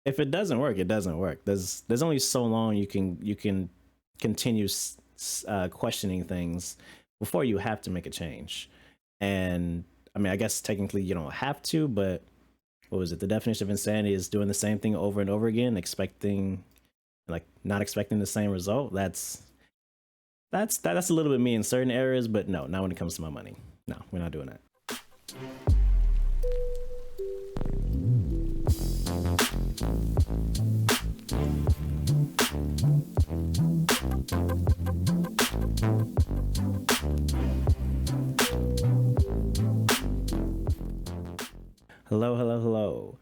if it doesn't work, it doesn't work. There's only so long you can continue questioning things before you have to make a change. And I mean, I guess technically you don't have to, but what was it? The definition of insanity is doing the same thing over and over again, expecting like not expecting the same result. That's a little bit me in certain areas, but no, not when it comes to my money. No, we're not doing that. Hello, hello, hello.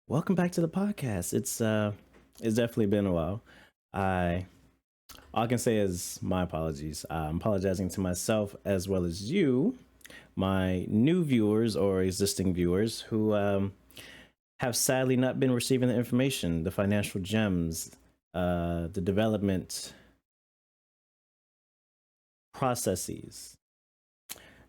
Welcome back to the podcast. It's definitely been a while. I All I can say is my apologies. I'm apologizing to myself as well as you, my new viewers or existing viewers who have sadly not been receiving the information, the financial gems, the development processes.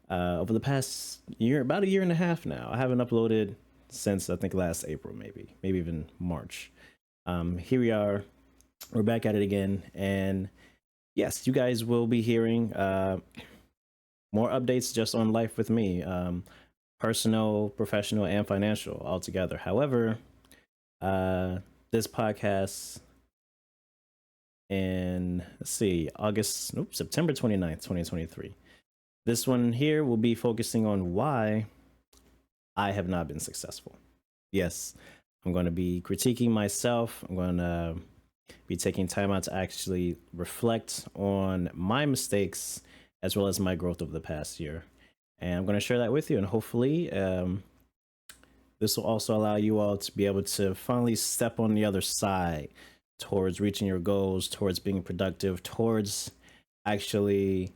Over the past year, about a year and a half now, I haven't uploaded since I think last April, maybe even March. Here we are. We're back at it again, and yes, you guys will be hearing more updates just on life with me, personal, professional, and financial all together. However, this podcast in, let's see, September 29th, 2023. This one here will be focusing on why I have not been successful. Yes, I'm going to be critiquing myself. I'm going to be taking time out to actually reflect on my mistakes as well as my growth over the past year. And I'm going to share that with you. And hopefully, this will also allow you all to be able to finally step on the other side towards reaching your goals, towards being productive, towards actually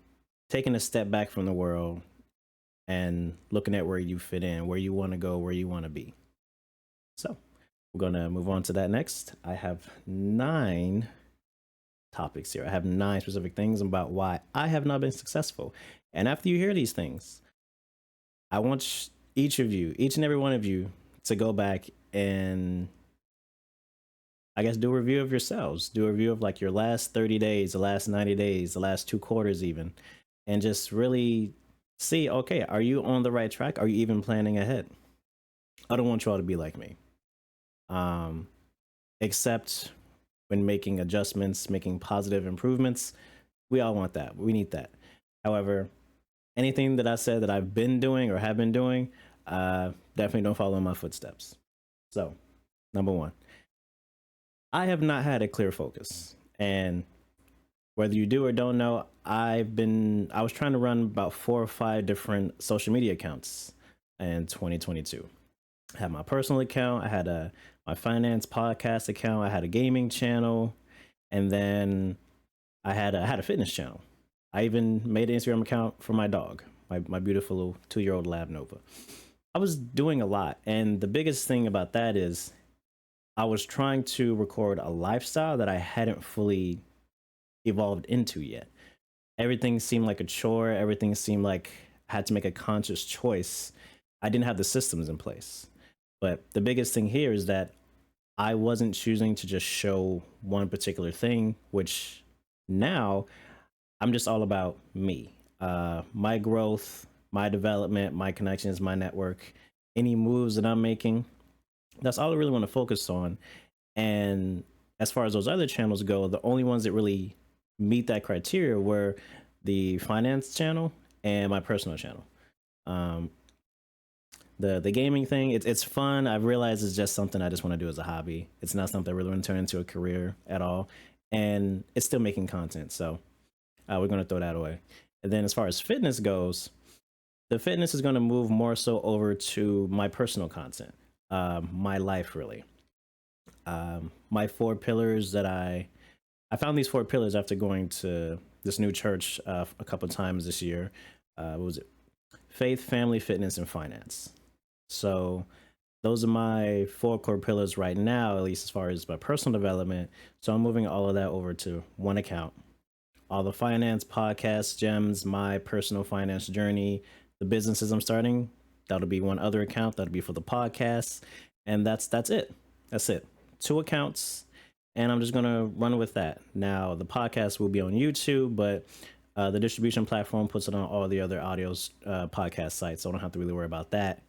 taking a step back from the world and looking at where you fit in, where you want to go, where you want to be. So we're going to move on to that next. I have 9 topics here. I have 9 specific things about why I have not been successful. And after you hear these things, I want each and every one of you, to go back and I guess do a review of yourselves, do a review of like your last 30 days, the last 90 days, the last 2 quarters even, and just really see, okay, are you on the right track? Are you even planning ahead? I don't want you all to be like me. Except when making adjustments, making positive improvements. We all want that. We need that. However, anything that I said that I've been doing or have been doing, definitely don't follow in my footsteps. So, number 1, I have not had a clear focus. And whether you do or don't know, I was trying to run about 4 or 5 different social media accounts in 2022. I had my personal account, I had my finance podcast account, I had a gaming channel, and then I had a fitness channel. I even made an Instagram account for my dog, my beautiful little 2-year-old lab Nova. I was doing a lot, and the biggest thing about that is I was trying to record a lifestyle that I hadn't fully evolved into yet. Everything seemed like a chore. Everything seemed like I had to make a conscious choice. I didn't have the systems in place. But the biggest thing here is that I wasn't choosing to just show one particular thing, which now I'm just all about me, my growth, my development, my connections, my network, any moves that I'm making. That's all I really want to focus on. And as far as those other channels go, the only ones that really meet that criteria were the finance channel and my personal channel. The gaming thing, it's fun. I've realized it's just something I just want to do as a hobby. It's not something I really want to turn into a career at all. And it's still making content. So we're going to throw that away. And then as far as fitness goes, the fitness is going to move more so over to my personal content, my life really. My 4 pillars that I found these 4 pillars after going to this new church a couple times this year. What was it? Faith, family, fitness, and finance. So those are my 4 core pillars right now, at least as far as my personal development. So I'm moving all of that over to one account. All the finance podcast gems, my personal finance journey, the businesses I'm starting, that'll be one other account. That'll be for the podcast. And that's it. That's it. 2 accounts, and I'm just gonna run with that. Now the podcast will be on YouTube, but the distribution platform puts it on all the other podcast sites, so I don't have to really worry about that.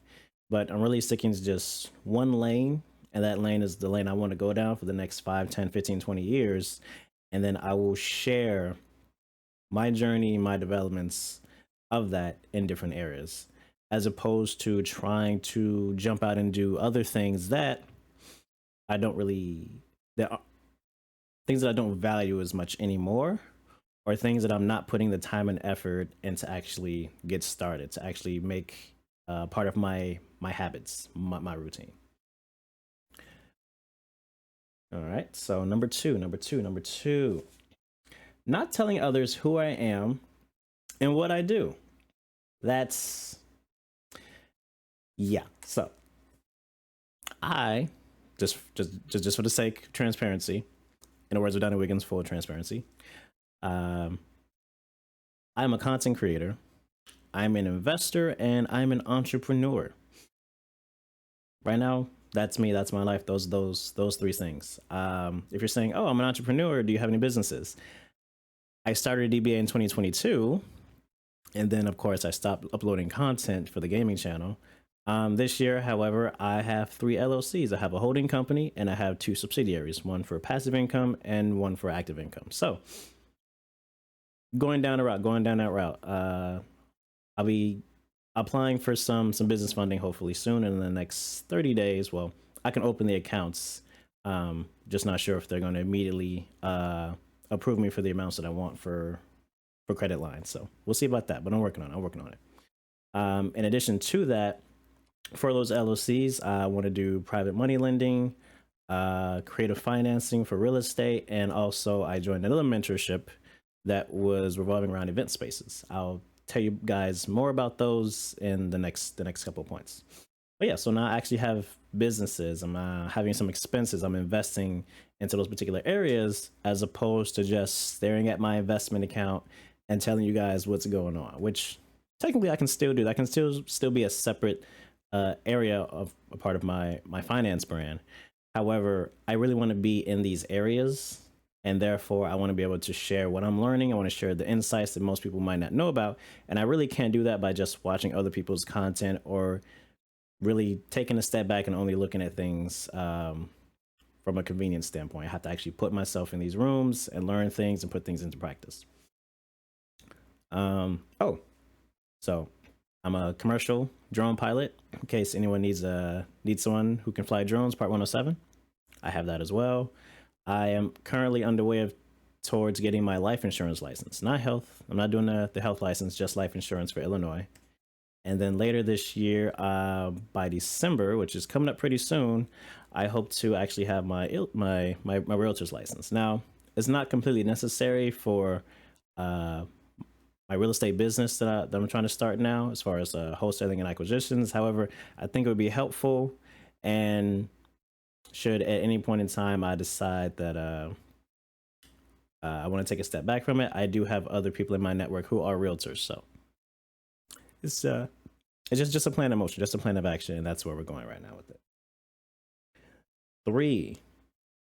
But I'm really sticking to just one lane, and that lane is the lane I want to go down for the next 5, 10, 15, 20 years. And then I will share my journey, my developments of that in different areas, as opposed to trying to jump out and do other things that I don't really, that are things that I don't value as much anymore, or things that I'm not putting the time and effort into actually get started, to actually make part of my habits, my routine. All right. So number two, not telling others who I am and what I do. That's, yeah. So I just for the sake of transparency, in the words of Donnie Wiggins, full transparency, I'm a content creator, I'm an investor, and I'm an entrepreneur. Right now, that's me. That's my life. Those 3 things. If you're saying, "Oh, I'm an entrepreneur," do you have any businesses? I started DBA in 2022, and then of course I stopped uploading content for the gaming channel. This year, however, I have 3 LLCs. I have a holding company and I have 2 subsidiaries, one for passive income and one for active income. So going down that route. I'll be applying for some business funding hopefully soon in the next 30 days. Well, I can open the accounts. Just not sure if they're going to immediately approve me for the amounts that I want for credit lines. So we'll see about that, but I'm working on it. In addition to that, for those LLCs, I want to do private money lending, creative financing for real estate, and also I joined another mentorship that was revolving around event spaces. I'll tell you guys more about those in the next couple of points. But yeah, so now I actually have businesses. I'm having some expenses. I'm investing into those particular areas, as opposed to just staring at my investment account and telling you guys what's going on, which technically I can still do. That can still be a separate area of a part of my finance brand. However, I really want to be in these areas, and therefore I want to be able to share what I'm learning. I want to share the insights that most people might not know about, and I really can't do that by just watching other people's content, or really taking a step back and only looking at things from a convenience standpoint. I have to actually put myself in these rooms and learn things and put things into practice. So I'm a commercial drone pilot. In case anyone needs someone who can fly drones, Part 107, I have that as well. I am currently underway towards getting my life insurance license, not health. I'm not doing the health license, just life insurance for Illinois. And then later this year, by December, which is coming up pretty soon, I hope to actually have my realtor's license. Now, it's not completely necessary for my real estate business that I'm trying to start now, as far as wholesaling and acquisitions. However, I think it would be helpful, and should at any point in time I decide that I want to take a step back from it, I do have other people in my network who are realtors. So it's just a plan of motion, just a plan of action, and that's where we're going right now with it.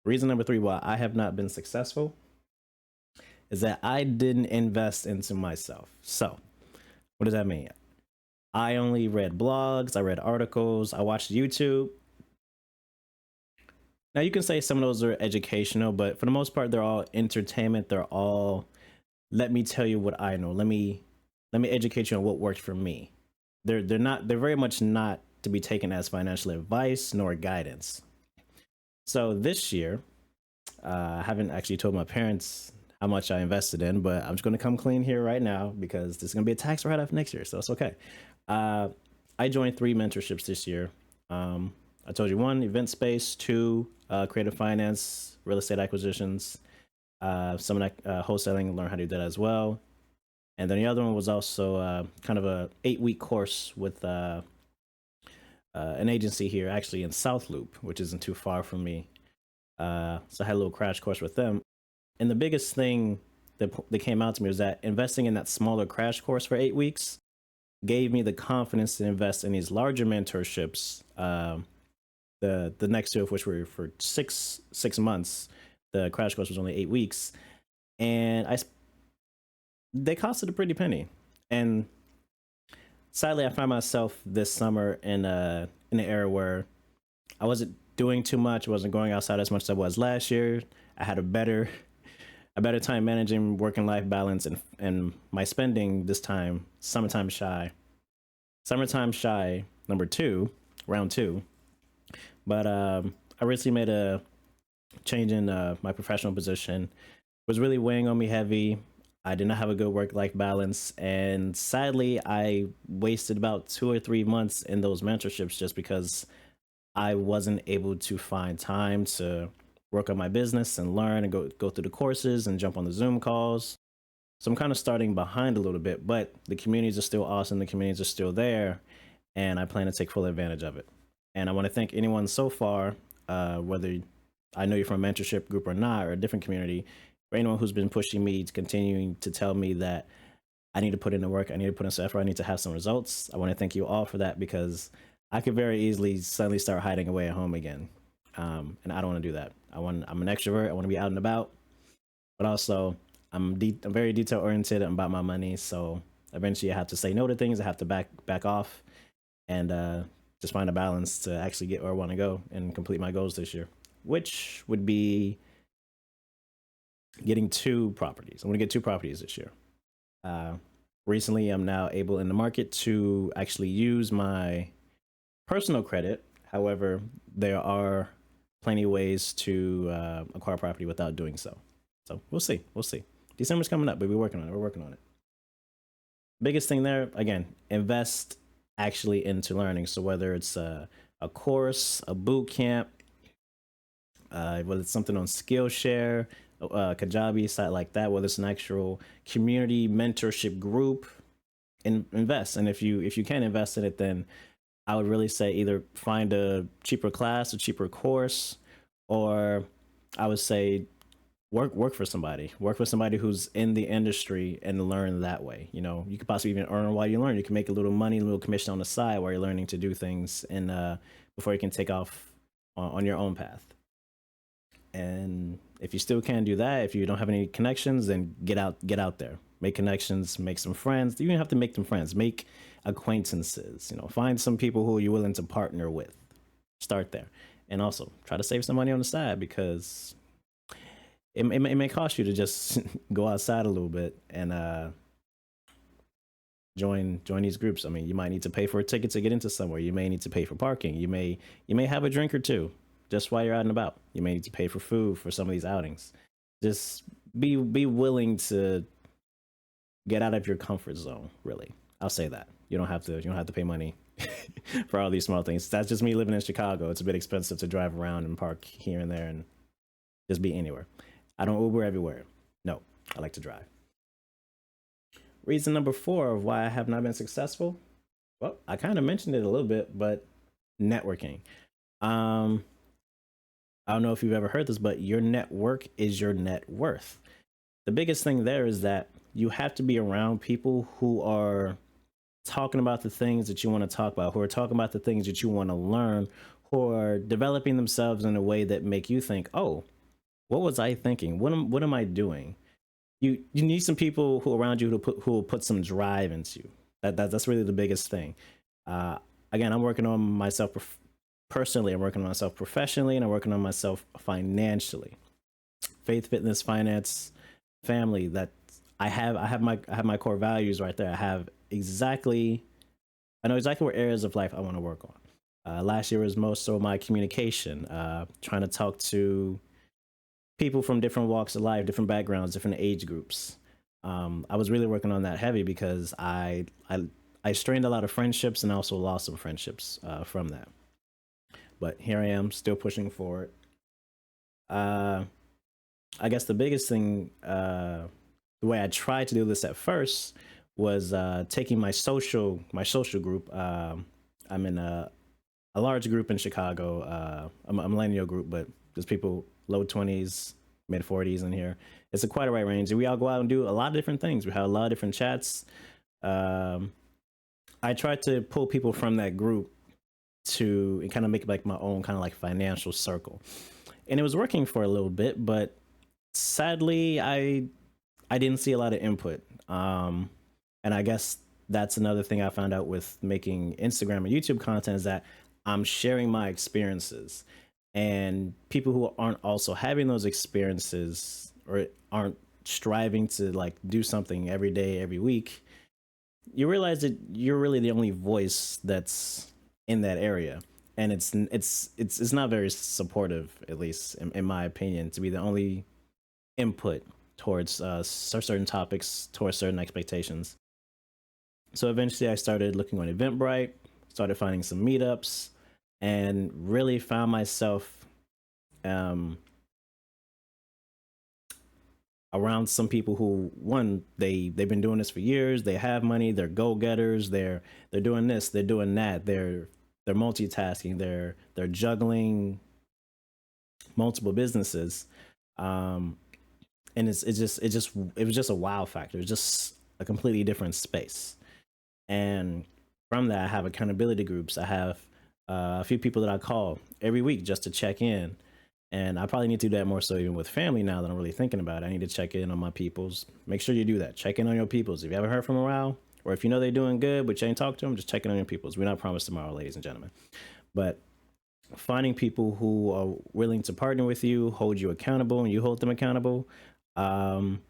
Reason number 3 why I have not been successful is that I didn't invest into myself. So what does that mean? I only read blogs, I read articles, I watched YouTube. Now you can say some of those are educational, but for the most part, they're all entertainment. They're all, let me tell you what I know. Let me educate you on what worked for me. They're very much not to be taken as financial advice nor guidance. So this year, I haven't actually told my parents how much I invested in, but I'm just going to come clean here right now, because there's going to be a tax write-off next year, so it's okay. I joined 3 mentorships this year. I told you 1, event space, 2, creative finance, real estate acquisitions, some of that wholesaling, learn how to do that as well. And then the other one was also kind of a 8-week course with an agency here, actually in South Loop, which isn't too far from me. So I had a little crash course with them. And the biggest thing that came out to me was that investing in that smaller crash course for 8 weeks gave me the confidence to invest in these larger mentorships The next two of which were for six months. The crash course was only 8 weeks, and they costed a pretty penny. And sadly, I find myself this summer in an era where I wasn't doing too much, wasn't going outside as much as I was last year. I had a better time managing working life balance, and my spending this time, summertime shy number two, round two. But I recently made a change in my professional position. It was really weighing on me heavy. I did not have a good work life balance, and sadly, I wasted about 2 or 3 months in those mentorships just because I wasn't able to find time to work on my business and learn and go through the courses and jump on the Zoom calls. So I'm kind of starting behind a little bit, but the communities are still awesome. The communities are still there, and I plan to take full advantage of it. And I want to thank anyone so far, whether I know you're from a mentorship group or not, or a different community, for anyone who's been pushing me to continuing to tell me that I need to put in the work, I need to put in some effort, I need to have some results. I want to thank you all for that, because I could very easily suddenly start hiding away at home again. And I don't want to do that. I'm an extrovert. I want to be out and about, but also I'm very detail oriented about my money. So eventually I have to say no to things. I have to back off, and just find a balance to actually get where I want to go and complete my goals this year, which would be getting 2 properties. I'm going to get 2 properties this year. Recently, I'm now able in the market to actually use my personal credit. However, there are plenty of ways to acquire property without doing so. So we'll see. We'll see. December's coming up, but we're working on it. We're working on it. Biggest thing there, again, invest actually into learning. So whether it's a course, a boot camp, whether it's something on Skillshare, Kajabi, site like that, whether it's an actual community mentorship group, invest. And if you can invest in it, then I would really say either find a cheaper class, a cheaper course, or I would say work for somebody. Work for somebody who's in the industry and learn that way. You know, you could possibly even earn while you learn. You can make a little money, a little commission on the side while you're learning to do things, and before you can take off on your own path. And if you still can't do that, if you don't have any connections, then get out there, make connections, make some friends. You don't have to make them friends, make acquaintances. You know, find some people who you're willing to partner with. Start there, and also try to save some money on the side, because it may cost you to just go outside a little bit and join these groups. I mean, you might need to pay for a ticket to get into somewhere. You may need to pay for parking. You may have a drink or two just while you're out and about. You may need to pay for food for some of these outings. Just be willing to get out of your comfort zone. Really, I'll say that. You don't have to pay money for all these small things. That's just me living in Chicago. It's a bit expensive to drive around and park here and there and just be anywhere. I don't Uber everywhere. No, I like to drive. Reason number 4 of why I have not been successful. Well, I kind of mentioned it a little bit, but networking. I don't know if you've ever heard this, but your network is your net worth. The biggest thing there is that you have to be around people who are talking about the things that you want to talk about, who are talking about the things that you want to learn, who are developing themselves in a way that make you think, oh, what was I thinking? What am I doing? You need some people who around you who will put some drive into you. That's really the biggest thing. Again, I'm working on myself personally. I'm working on myself professionally, and I'm working on myself financially. Faith, fitness, finance, family. That I have my core values right there. I know exactly what areas of life I want to work on. Last year was most so my communication, trying to talk to people from different walks of life, different backgrounds, different age groups. I was really working on that heavy because I strained a lot of friendships and also lost some friendships from that. But here I am, still pushing forward. I guess the biggest thing, the way I tried to do this at first was taking my social group. I'm in a large group in Chicago, a millennial group, but there's people low 20s, mid 40s in here. It's quite a wide range, and we all go out and do a lot of different things. We have a lot of different chats. I tried to pull people from that group to kind of make like my own kind of like financial circle. And it was working for a little bit, but sadly I didn't see a lot of input. And I guess that's another thing I found out with making Instagram and YouTube content is that I'm sharing my experiences, and people who aren't also having those experiences or aren't striving to like do something every day, every week, you realize that you're really the only voice that's in that area. And it's not very supportive, at least in my opinion, to be the only input towards certain topics, towards certain expectations. So eventually I started looking on Eventbrite, started finding some meetups, and really found myself um, around some people who, one, they've been doing this for years, they have money, they're go-getters, they're doing this, they're doing that, they're multitasking, they're juggling multiple businesses. Um, and it was just a wow factor. It was just a completely different space. And from that, I have accountability groups. I have a few people that I call every week just to check in. And I probably need to do that more so even with family now that I'm really thinking about it. I need to check in on my peoples. Make sure you do that. Check in on your peoples. If you haven't heard from them in a while, or if you know they're doing good but you ain't talked to them, just check in on your peoples. We're not promised tomorrow, ladies and gentlemen. But finding people who are willing to partner with you, hold you accountable, and you hold them accountable, um,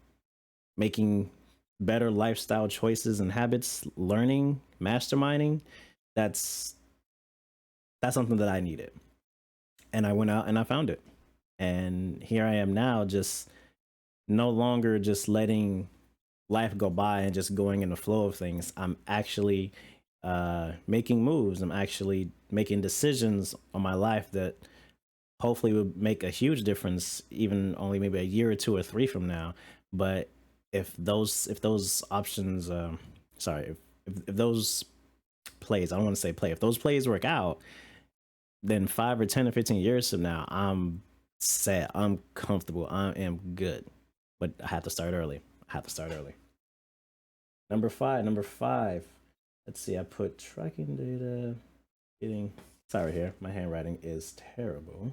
making better lifestyle choices and habits, learning, masterminding, that's that's something that I needed. And I went out and I found it. And here I am now, just no longer just letting life go by and just going in the flow of things. I'm actually making moves. I'm actually making decisions on my life that hopefully would make a huge difference, even only maybe a year or two or three from now. But if those options, sorry, if those plays, I don't want to say play, if those plays work out, then 5 or 10 or 15 years from now, I'm set, I'm comfortable, I am good. But I have to start early. I have to start early. Number five. Let's see. I put tracking data. Getting sorry here. My handwriting is terrible.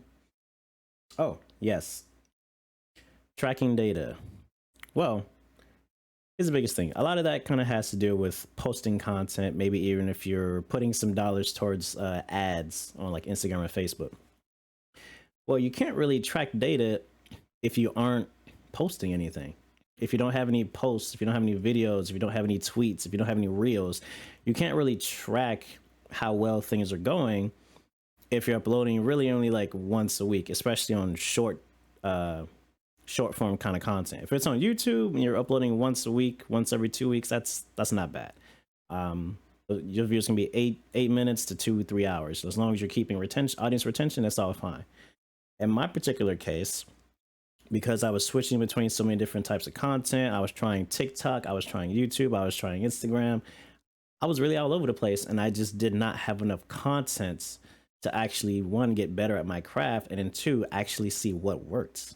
Oh yes, tracking data. Well, is the biggest thing. A lot of that kind of has to do with posting content, maybe even if you're putting some dollars towards ads on like Instagram or Facebook. Well, you can't really track data if you aren't posting anything. If you don't have any posts, if you don't have any videos, if you don't have any tweets, if you don't have any reels, you can't really track how well things are going if you're uploading really only like once a week, especially on short form kind of content. If it's on YouTube and you're uploading once a week, once every 2 weeks, that's not bad. Your views can be 8 minutes to 2-3 hours. So as long as you're keeping audience retention, that's all fine. In my particular case, because I was switching between so many different types of content, I was trying TikTok, I was trying YouTube, I was trying Instagram. I was really all over the place, and I just did not have enough content to actually, one, get better at my craft, and then two, actually see what works.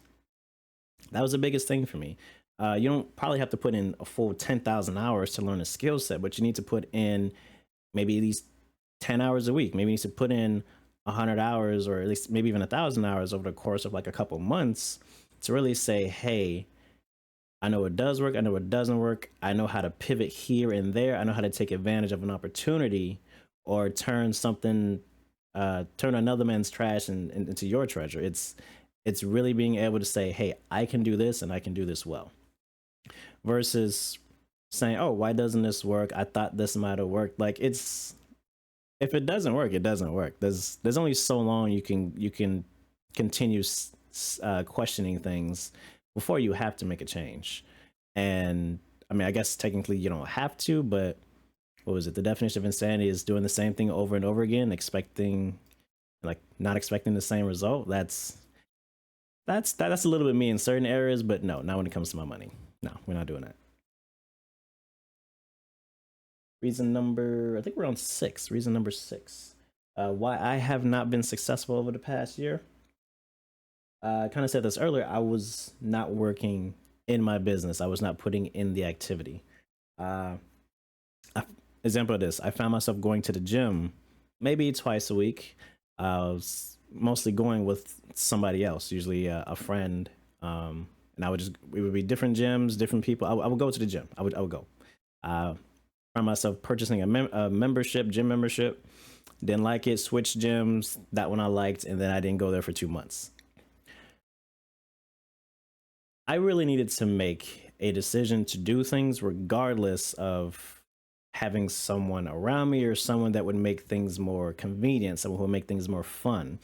That was the biggest thing for me. You don't probably have to put in a full 10,000 hours to learn a skill set, but you need to put in maybe at least 10 hours a week. Maybe you need to put in 100 hours, or at least maybe even 1,000 hours over the course of like a couple months to really say, hey, I know it does work, I know it doesn't work, I know how to pivot here and there, I know how to take advantage of an opportunity or turn something, turn another man's trash into your treasure. It's really being able to say, hey, I can do this and I can do this well, versus saying, oh, why doesn't this work? I thought this might have worked. Like, it's, if it doesn't work, it doesn't work. There's only so long you can continue questioning things before you have to make a change. And I mean, I guess technically you don't have to, but what was it? The definition of insanity is doing the same thing over and over again, expecting, like, not expecting the same result. That's a little bit me in certain areas, but no, not when it comes to my money. No, we're not doing that. Reason number, I think we're on 6. Reason number 6. Why I have not been successful over the past year. I kind of said this earlier. I was not working in my business. I was not putting in the activity. Uh, Example of this: I found myself going to the gym maybe twice a week. I was mostly going with somebody else, usually a friend. And I would just, we would be different gyms, different people. I would go to the gym. I would go. Uh, Found myself purchasing a membership, gym membership. Didn't like it, switched gyms. That one I liked, and then I didn't go there for 2 months. I really needed to make a decision to do things regardless of having someone around me or someone that would make things more convenient, someone who would make things more fun.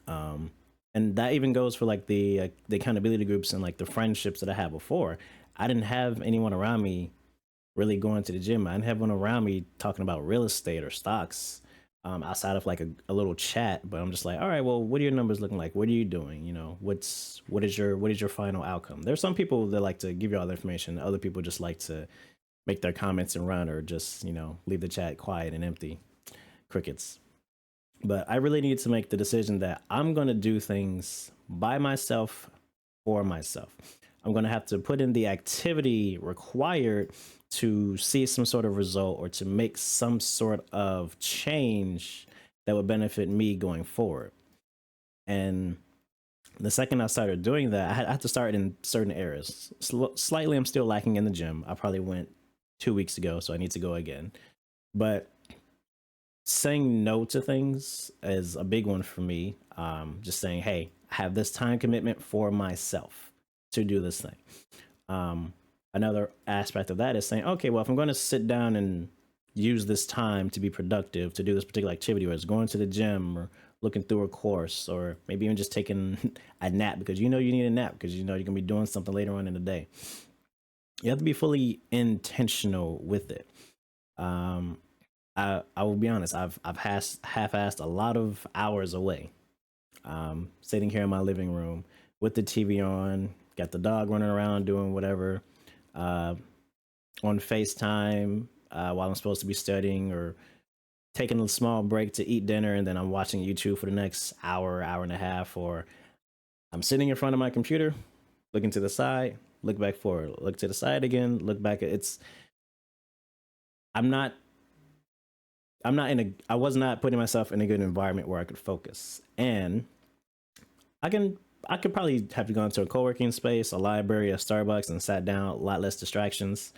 Um, and that even goes for like the accountability groups and like the friendships that I had before. I didn't have anyone around me really going to the gym. I didn't have one around me talking about real estate or stocks, outside of like a little chat. But I'm just like, all right, well, what are your numbers looking like? What are you doing? You know, what is your final outcome? There's some people that like to give you all the information. Other people just like to make their comments and run, or just leave the chat quiet and empty, crickets. But I really need to make the decision that I'm going to do things by myself, for myself. I'm going to have to put in the activity required to see some sort of result or to make some sort of change that would benefit me going forward. And the second I started doing that, I had to start in certain areas. Slightly, I'm still lacking in the gym. I probably went 2 weeks ago, so I need to go again. But saying no to things is a big one for me. Just saying, hey, I have this time commitment for myself to do this thing. Another aspect of that is saying, okay, well, if I'm going to sit down and use this time to be productive, to do this particular activity, whether it's going to the gym or looking through a course, or maybe even just taking a nap because you need a nap because you're going to be doing something later on in the day. You have to be fully intentional with it. Um, I will be honest. I've half-assed a lot of hours away, sitting here in my living room with the TV on, got the dog running around doing whatever, uh, on FaceTime while I'm supposed to be studying, or taking a small break to eat dinner, and then I'm watching YouTube for the next hour, hour and a half, or I'm sitting in front of my computer, looking to the side, look back forward, look to the side again, look back. I'm not I'm not in a I was not putting myself in a good environment where I could focus. And I can I could probably have gone to a co-working space, a library, a Starbucks, and sat down, a lot less distractions.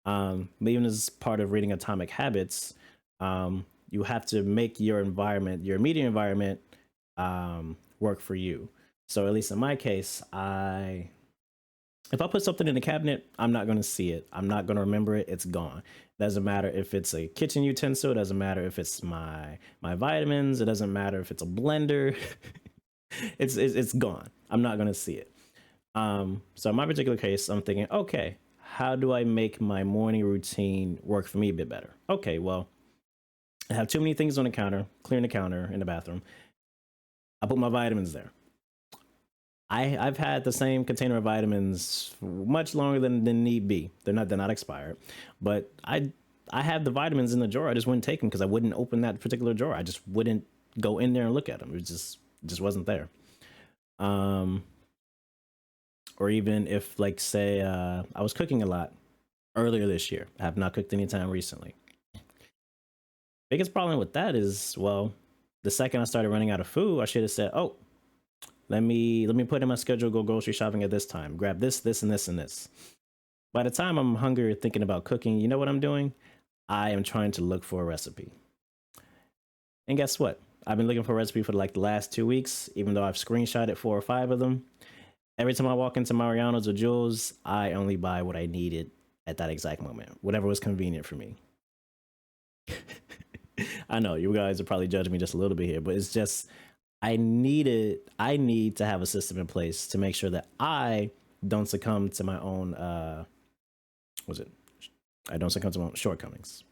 But even as part of reading Atomic Habits, you have to make your environment, your immediate environment, work for you. So at least in my case, I if I put something in the cabinet, I'm not going to see it. I'm not going to remember it. It's gone. Doesn't matter if it's a kitchen utensil. It doesn't matter if it's my vitamins. It doesn't matter if it's a blender. It's gone. I'm not going to see it. So in my particular case, I'm thinking, okay, how do I make my morning routine work for me a bit better? Okay, well, I have too many things on the counter, clearing the counter in the bathroom. I put my vitamins there. I've had the same container of vitamins much longer than need be. They're not expired, but I have the vitamins in the drawer. I just wouldn't take them because I wouldn't open that particular drawer. I just wouldn't go in there and look at them. It just wasn't there. Um, or even if, like, say, I was cooking a lot earlier this year. I have not cooked any time recently. Biggest problem with that is, well, the second I started running out of food, I should have said, oh, let me put in my schedule, go grocery shopping at this time, grab this and this and this. By the time I'm hungry thinking about cooking, you know what I'm doing? I am trying to look for a recipe. And guess what? I've been looking for a recipe for like the last 2 weeks, even though I've screenshotted 4 or 5 of them. Every time I walk into Mariano's or Jules, I only buy what I needed at that exact moment, whatever was convenient for me. I know you guys are probably judging me just a little bit here, but it's just I need to have a system in place to make sure that I don't succumb to my own was it I don't succumb to my own shortcomings.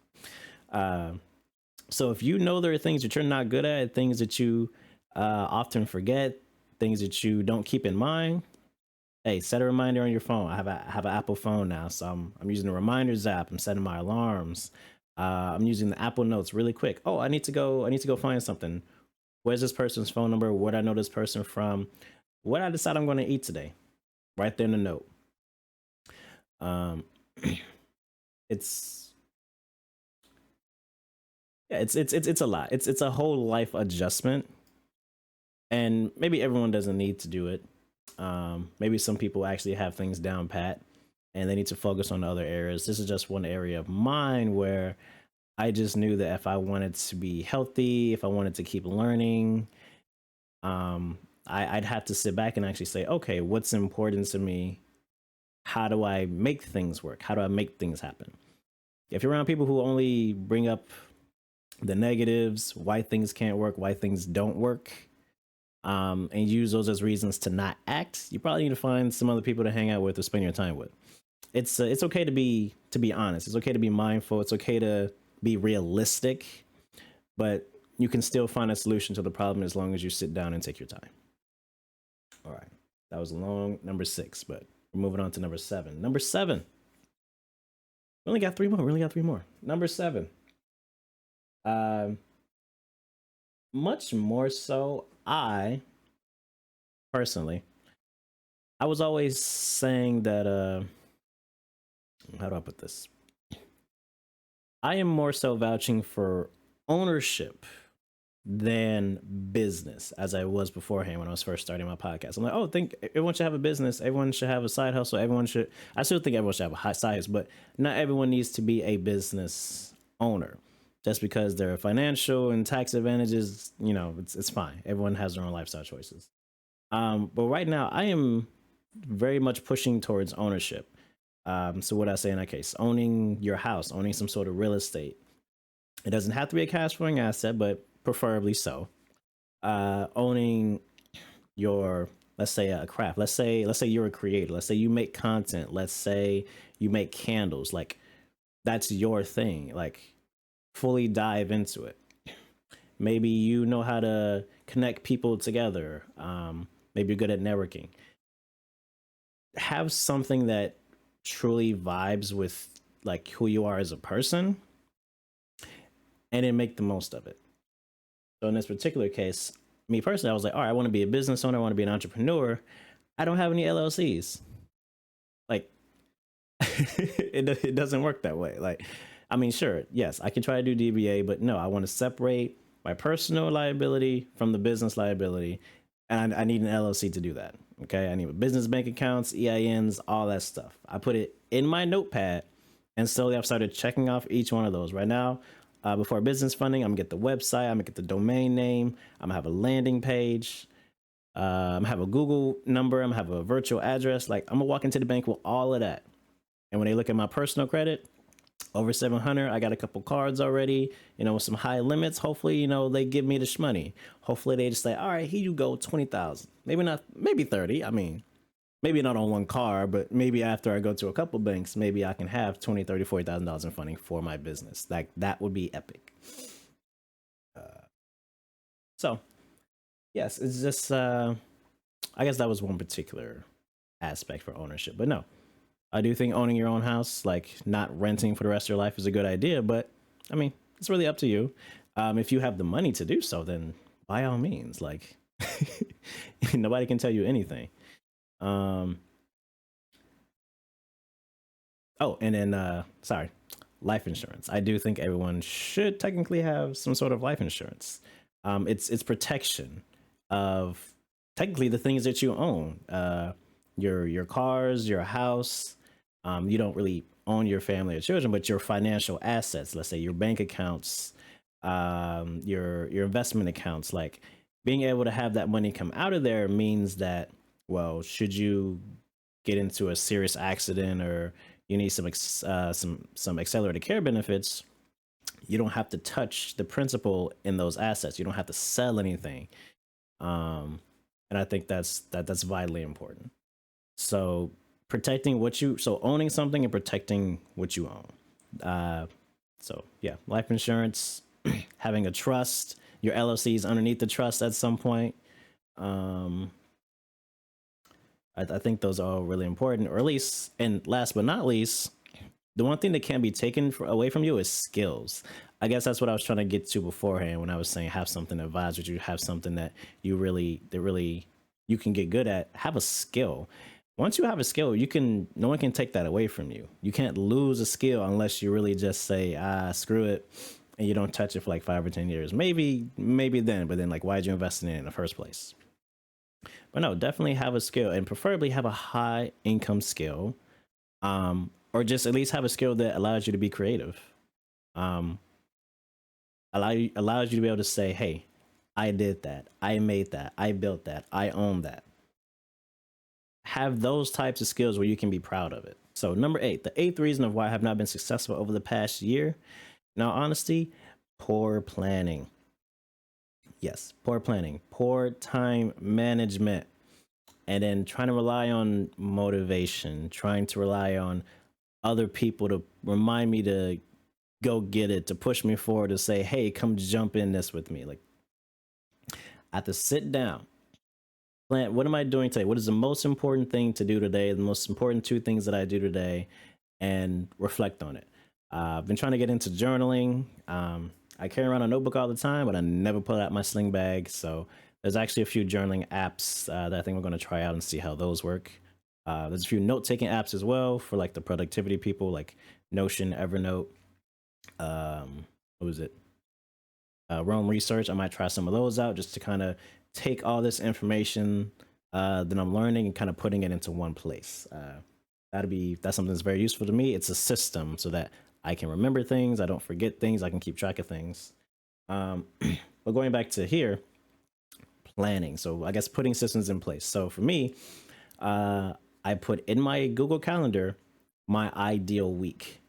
Uh, so if you know there are things that you're not good at, things that you often forget, things that you don't keep in mind, hey, set a reminder on your phone. I have an Apple phone now, so I'm using the reminders app. I'm setting my alarms. I'm using the Apple Notes really quick. Oh, I need to go find something. Where's this person's phone number? Where do I know this person from? What I decide I'm going to eat today, right there in the note. Um, it's Yeah, it's a lot. It's a whole life adjustment, and maybe everyone doesn't need to do it. Maybe some people actually have things down pat, and they need to focus on the other areas. This is just one area of mine where I just knew that if I wanted to be healthy, if I wanted to keep learning, I'd have to sit back and actually say, okay, what's important to me? How do I make things work? How do I make things happen? If you're around people who only bring up the negatives, why things can't work, why things don't work, and use those as reasons to not act, you probably need to find some other people to hang out with or spend your time with. It's okay to be honest. It's okay to be mindful. It's okay to be realistic, but you can still find a solution to the problem as long as you sit down and take your time. All right, that was a long number 6, but we're moving on to number 7. Number 7. We only got 3 more. We only got 3 more. Number 7. Much more so, I personally, I was always saying that how do I put this? I am more so vouching for ownership than business as I was beforehand when I was first starting my podcast. I'm like, oh, think everyone should have a business. Everyone should have a side hustle. I still think everyone should have a high side hustle, but not everyone needs to be a business owner. Just because there are financial and tax advantages, it's fine. Everyone has their own lifestyle choices. But right now, I am very much pushing towards ownership. So what I say in that case, owning your house, owning some sort of real estate. It doesn't have to be a cash flowing asset, but preferably so. Owning your, let's say, a craft. Let's say you're a creator. Let's say you make content. Let's say you make candles. Like, that's your thing. Like, fully dive into it. Maybe you know how to connect people together. Maybe you're good at networking. Have something that truly vibes with like who you are as a person, and then make the most of it. So in this particular case, me personally, I was like, all right, I want to be a business owner. I want to be an entrepreneur. I don't have any LLCs. Like, it doesn't work that way. Like, I mean, sure, yes, I can try to do DBA, but no, I want to separate my personal liability from the business liability, and I need an LLC to do that. Okay, I need business bank accounts, EINs, all that stuff. I put it in my notepad, and slowly I've started checking off each one of those. Right now, before business funding, I'm gonna get the website, I'm gonna get the domain name, I'm gonna have a landing page, I'm gonna have a Google number, I'm gonna have a virtual address. Like, I'm gonna walk into the bank with all of that. And when they look at my personal credit, over 700, I got a couple cards already, with some high limits. Hopefully, they give me the shmoney. Hopefully they just say, all right, here you go, 20,000. Maybe not, maybe 30. I mean, maybe not on one card, but maybe after I go to a couple banks, maybe I can have 20, 30, $40,000 in funding for my business. Like, that would be epic. So yes, it's just, I guess that was one particular aspect for ownership, but no, I do think owning your own house, like not renting for the rest of your life, is a good idea. But I mean, it's really up to you. If you have the money to do so, then by all means, like, nobody can tell you anything. Oh, and then, sorry, life insurance. I do think everyone should technically have some sort of life insurance. It's protection of technically the things that you own. Your cars, your house. You don't really own your family or children, but your financial assets, let's say your bank accounts, your investment accounts, like being able to have that money come out of there means that, well, should you get into a serious accident or you need some accelerated care benefits, you don't have to touch the principal in those assets. You don't have to sell anything. And I think that's vitally important. So owning something and protecting what you own. So yeah, life insurance, having a trust, your LLCs underneath the trust at some point. I think those are all really important, or at least, and last but not least, the one thing that can't be taken away from you is skills. I guess that's what I was trying to get to beforehand when I was saying have something that vibes with you, have something that you can get good at. Have a skill. Once you have a skill, no one can take that away from you. You can't lose a skill unless you really just say, screw it. and you don't touch it for like 5 or 10 years, maybe then, but then like why'd you invest in it in the first place? But no, definitely have a skill, and preferably have a high income skill, or just at least have a skill that allows you to be creative. Um, allows you to be able to say, "Hey, I did that. I made that. I built that. I own that." Have those types of skills where you can be proud of it. So number 8, the eighth reason of why I have not been successful over the past year. Now, honesty, poor planning. Yes, poor planning, poor time management, and then trying to rely on motivation, trying to rely on other people to remind me to go get it, to push me forward, to say, hey, come jump in this with me. Like, I have to sit down, plan, what am I doing today? What is the most important thing to do today? The most important 2 things that I do today, and reflect on it. I've been trying to get into journaling. I carry around a notebook all the time, but I never pull out my sling bag. So there's actually a few journaling apps that I think we're going to try out and see how those work. There's a few note-taking apps as well for like the productivity people, like Notion, Evernote. What was it? Rome Research. I might try some of those out just to kind of take all this information that I'm learning and kind of putting it into one place. That's something that's very useful to me. It's a system so that I can remember things, I don't forget things, I can keep track of things. But going back to here, planning. So I guess putting systems in place. So for me, I put in my Google Calendar my ideal week,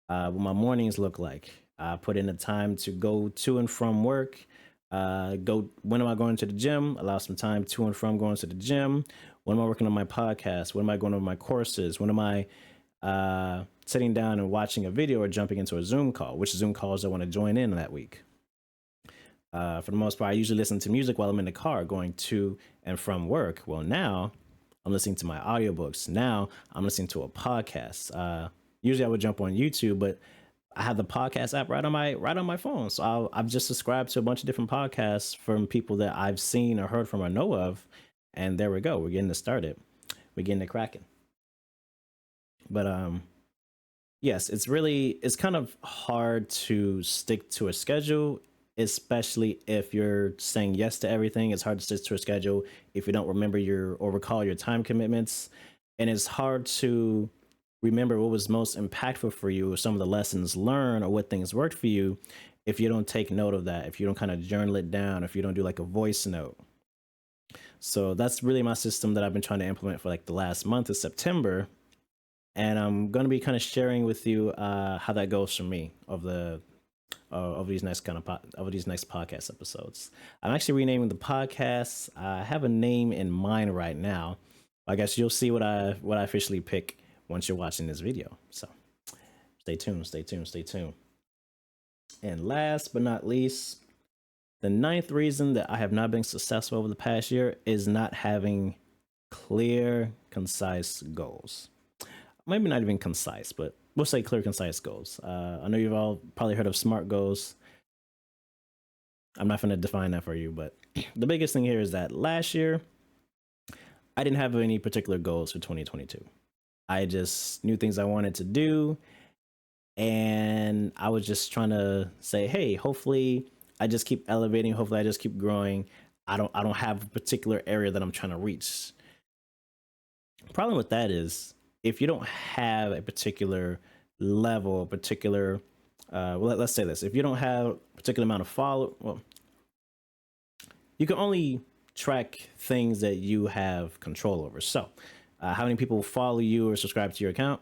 what my mornings look like. I put in the time to go to and from work. When am I going to the gym? Allow some time to and from going to the gym. When am I working on my podcast? When am I going over my courses? When am I sitting down and watching a video or jumping into a Zoom call? Which Zoom calls I want to join in that week? For the most part, I usually listen to music while I'm in the car going to and from work. Well, now I'm listening to my audiobooks. Now I'm listening to a podcast. Usually I would jump on YouTube, but I have the podcast app right on my phone. So I've just subscribed to a bunch of different podcasts from people that I've seen or heard from or know of. And there we go. We're getting it started. We're getting it cracking. But yes, it's kind of hard to stick to a schedule, especially if you're saying yes to everything. It's hard to stick to a schedule if you don't remember or recall your time commitments. And it's hard to remember what was most impactful for you, or some of the lessons learned, or what things worked for you, if you don't take note of that, if you don't kind of journal it down, if you don't do like a voice note. So that's really my system that I've been trying to implement for like the last month of September. And I'm going to be kind of sharing with you how that goes for me over these next podcast episodes. I'm actually renaming the podcast. I have a name in mind right now. I guess you'll see what I officially pick once you're watching this video. So stay tuned. And last but not least, the 9th reason that I have not been successful over the past year is not having clear, concise goals. Maybe not even concise, but we'll say clear, concise goals. I know you've all probably heard of SMART goals. I'm not going to define that for you, but the biggest thing here is that last year, I didn't have any particular goals for 2022. I just knew things I wanted to do, and I was just trying to say, hey, hopefully I just keep elevating. Hopefully I just keep growing. I don't have a particular area that I'm trying to reach. The problem with that is if you don't have a particular level, let's say this, if you don't have a particular amount of you can only track things that you have control over. So how many people follow you or subscribe to your account?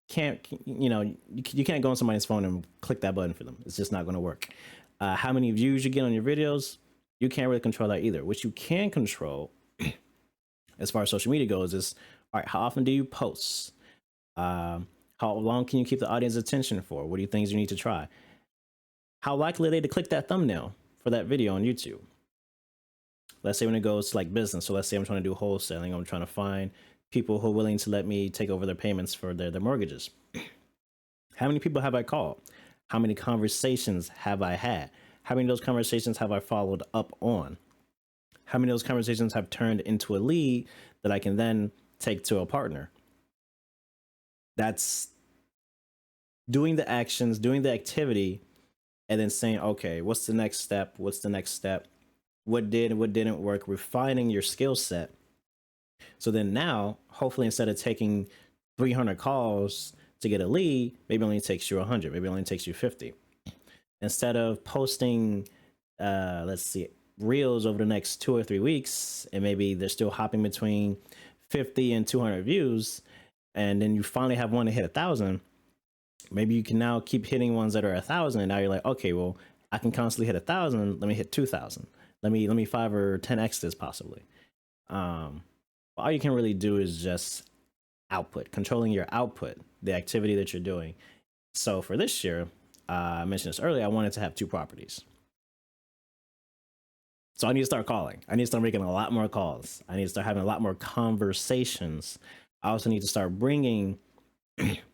You can't go on somebody's phone and click that button for them. It's just not going to work. How many views you get on your videos, you can't really control that either. What you can control as far as social media goes is, all right, how often do you post? How long can you keep the audience attention for? What are things you need to try? How likely are they to click that thumbnail for that video on YouTube? Let's say when it goes to like business. So let's say I'm trying to do wholesaling. I'm trying to find people who are willing to let me take over their payments for their mortgages. How many people have I called? How many conversations have I had? How many of those conversations have I followed up on? How many of those conversations have turned into a lead that I can then take to a partner? That's doing the actions, doing the activity and then saying, okay, what's the next step? What's the next step? What did, what didn't work? Refining your skill set. So then now, hopefully, instead of taking 300 calls to get a lead, maybe it only takes you 100, maybe it only takes you 50. Instead of posting, let's see, reels over the next 2 or 3 weeks, and maybe they're still hopping between 50 and 200 views, and then you finally have one to hit 1,000. Maybe you can now keep hitting ones that are 1,000, and now you're like, okay, well, I can constantly hit 1,000. Let me hit 2,000. Let me 5 or 10x this possibly. Um, all you can really do is just output, controlling your output, the activity that you're doing. So for this year, I mentioned this earlier, I wanted to have 2 properties. So I need to start calling. I need to start making a lot more calls. I need to start having a lot more conversations. I also need to start bringing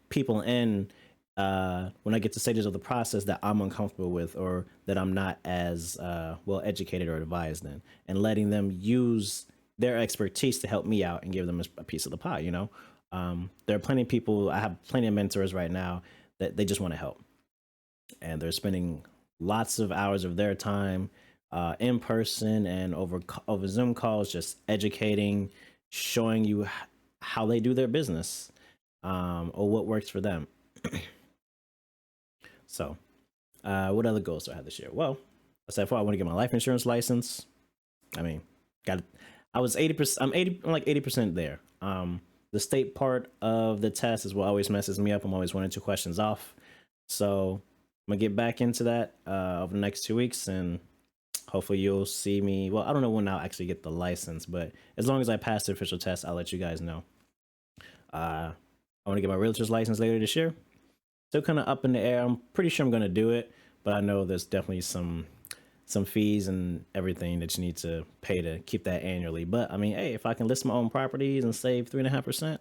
people in when I get to stages of the process that I'm uncomfortable with, or that I'm not as well educated or advised in, and letting them use their expertise to help me out and give them a piece of the pie. There are plenty of people. I have plenty of mentors right now that they just want to help, and they're spending lots of hours of their time in person and over Zoom calls, just educating, showing you how they do their business, or what works for them. So, what other goals do I have this year? Well, aside from I want to get my life insurance license. I mean, got. I was 80%. I'm like 80% there. The state part of the test is what always messes me up. I'm always 1 or 2 questions off. So I'm gonna get back into that over the next 2 weeks, and hopefully you'll see me. Well, I don't know when I'll actually get the license, but as long as I pass the official test, I'll let you guys know. I want to get my realtor's license later this year. Still kind of up in the air. I'm pretty sure I'm gonna do it, but I know there's definitely some fees and everything that you need to pay to keep that annually. But I mean, hey, if I can list my own properties and save 3.5%,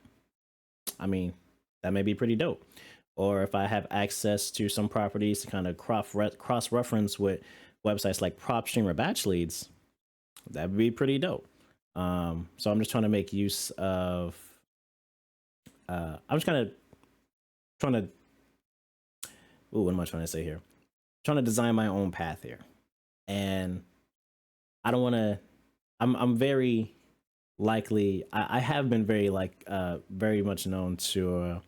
I mean, that may be pretty dope. Or if I have access to some properties to kind of cross reference with websites like PropStream or Batch Leads, that'd be pretty dope. So I'm just trying to make use of. I'm just kind of trying to. Ooh, what am I trying to say here? Trying to design my own path here, and I don't want to. I'm very likely. I have been very much known to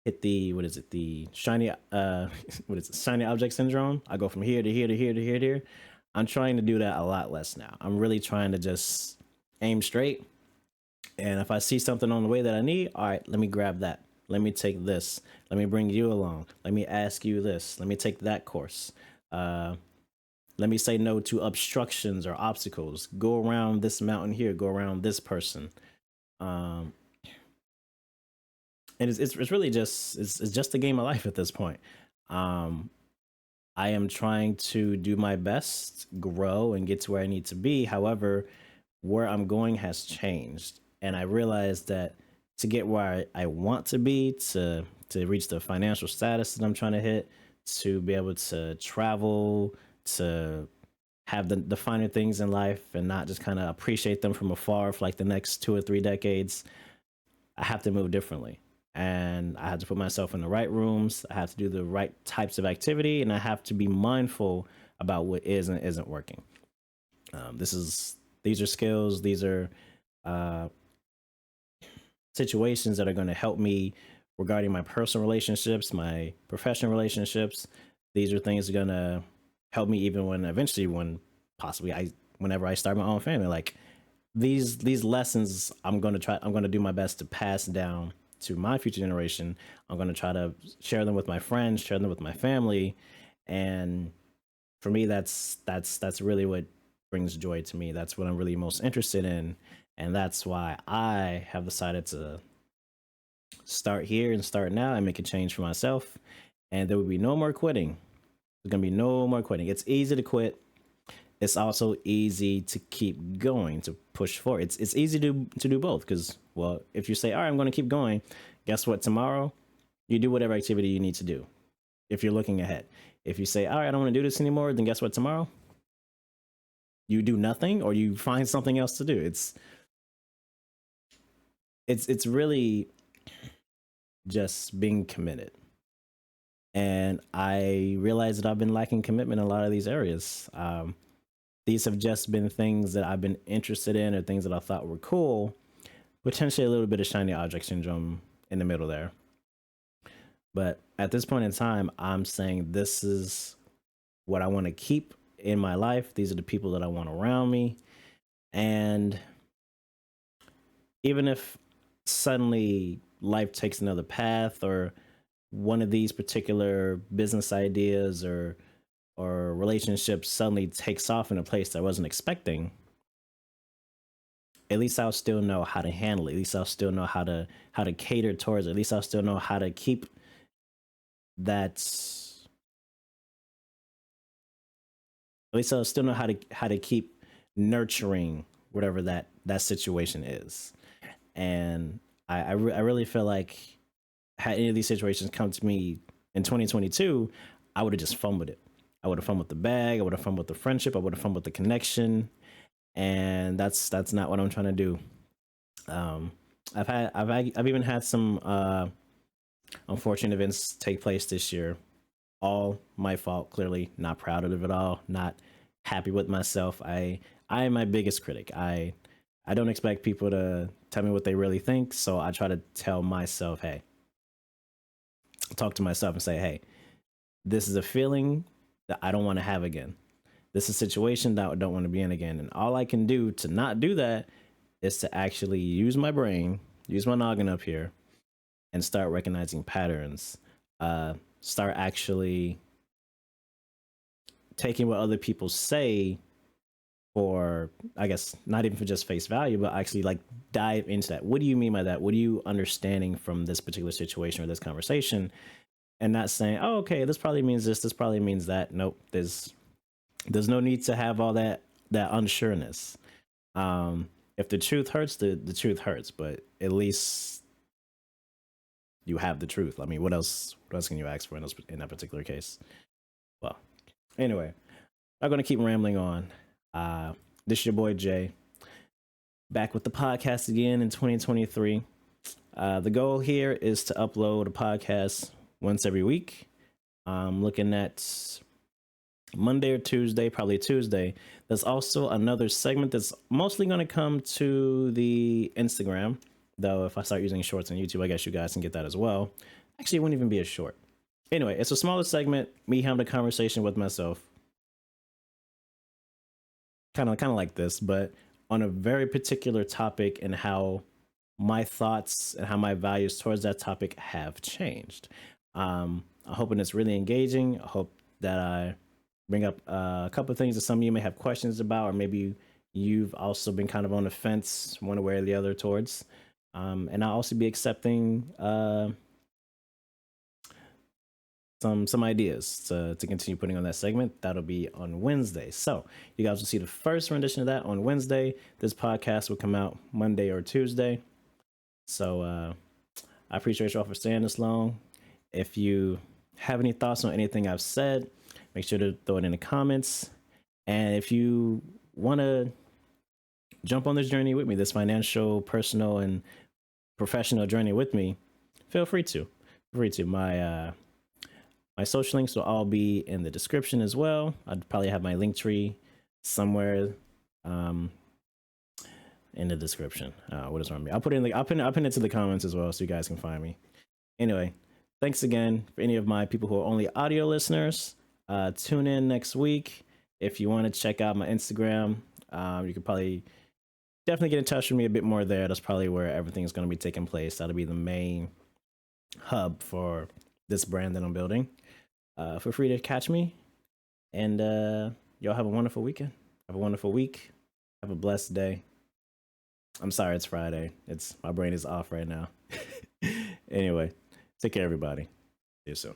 hit the, what is it, the shiny what is it, shiny object syndrome. I go from here to here to here to here to here. I'm trying to do that a lot less now. I'm really trying to just aim straight, and if I see something on the way that I need, all right, let me grab that. Let me take this. Let me bring you along. Let me ask you this. Let me take that course. Let me say no to obstructions or obstacles. Go around this mountain here. Go around this person. Um, and it's really just it's just a game of life at this point. Um, I am trying to do my best, grow, and get to where I need to be. However, where I'm going has changed, and I realized that to get where I want to be, to reach the financial status that I'm trying to hit, to be able to travel, to have the finer things in life and not just kind of appreciate them from afar for like the next 2 or 3 decades, I have to move differently. And I have to put myself in the right rooms. I have to do the right types of activity, and I have to be mindful about what is and isn't working. These are skills. These are uh, situations that are going to help me regarding my personal relationships, my professional relationships. These are things that are going to help me even when eventually, when possibly whenever I start my own family. Like these lessons, I'm going to do my best to pass down to my future generation. I'm going to try to share them with my friends, share them with my family, and for me, that's really what brings joy to me. That's what I'm really most interested in, and that's why I have decided to start here and start now and make a change for myself. And there will be no more quitting. There's gonna be no more quitting. It's easy to quit. It's also easy to keep going, to push forward. It's easy to do both, because, well, if you say, all right, I'm going to keep going, guess what? Tomorrow, you do whatever activity you need to do. If you're looking ahead, if you say, all right, I don't want to do this anymore, then guess what? Tomorrow, you do nothing, or you find something else to do. It's really just being committed. And I realized that I've been lacking commitment in a lot of these areas. These have just been things that I've been interested in or things that I thought were cool, potentially a little bit of shiny object syndrome in the middle there. But at this point in time, I'm saying this is what I want to keep in my life. These are the people that I want around me. And even if suddenly life takes another path, or one of these particular business ideas or relationships suddenly takes off in a place that I wasn't expecting, at least I'll still know how to handle it. At least I'll still know how to cater towards it. At least I'll still know how to keep that. At least I'll still know how to keep nurturing whatever that situation is. And I really feel like had any of these situations come to me in 2022, I would have just fumbled it. I would have fumbled the bag. I would have fumbled the friendship. I would have fumbled the connection, and that's not what I'm trying to do. Um, I've even had some unfortunate events take place this year. All my fault. Clearly, not proud of it at all. Not happy with myself. I am my biggest critic. I don't expect people to tell me what they really think, so I try to tell myself, hey, talk to myself and say, hey, this is a feeling that I don't want to have again. This is a situation that I don't want to be in again. And all I can do to not do that is to actually use my brain, use my noggin up here, and start recognizing patterns. Start actually taking what other people say for, I guess, not even for just face value, but actually like dive into that. What do you mean by that? What are you understanding from this particular situation or this conversation? And not saying, oh, okay, this probably means this probably means that. Nope, there's no need to have all that unsureness. If the truth hurts, the truth hurts, but at least you have the truth. I mean, what else can you ask for in that particular case? Well, anyway, I'm gonna keep rambling on. This is your boy Jay, back with the podcast again in 2023. The goal here is to upload a podcast once every week. I'm looking at Monday or Tuesday, probably Tuesday. There's also another segment that's mostly going to come to the Instagram, though if I start using shorts on YouTube, I guess you guys can get that as well. Actually, it wouldn't even be a short. Anyway, it's a smaller segment, me having a conversation with myself. Kind of like this, but on a very particular topic and how my thoughts and how my values towards that topic have changed. I'm hoping it's really engaging. I hope that I bring up a couple of things that some of you may have questions about, or maybe you've also been kind of on the fence one way or the other towards. And I'll also be accepting some ideas to continue putting on that segment. That'll be on Wednesday. So you guys will see the first rendition of that on Wednesday. This podcast will come out Monday or Tuesday. So I appreciate y'all for staying this long. If you have any thoughts on anything I've said, make sure to throw it in the comments. And if you want to jump on this journey with me, this financial, personal, and professional journey with me, feel free to. My social links will all be in the description as well. I'd probably have my link tree somewhere in the description. What is wrong with me? I'll pin it to the comments as well, so you guys can find me. Anyway, thanks again for any of my people who are only audio listeners. Tune in next week. If you want to check out my Instagram, you could probably definitely get in touch with me a bit more there. That's probably where everything's going to be taking place. That'll be the main hub for this brand that I'm building. Feel free to catch me, and y'all have a wonderful weekend. Have a wonderful week. Have a blessed day. I'm sorry it's Friday. My brain is off right now. Anyway, take care, everybody. See you soon.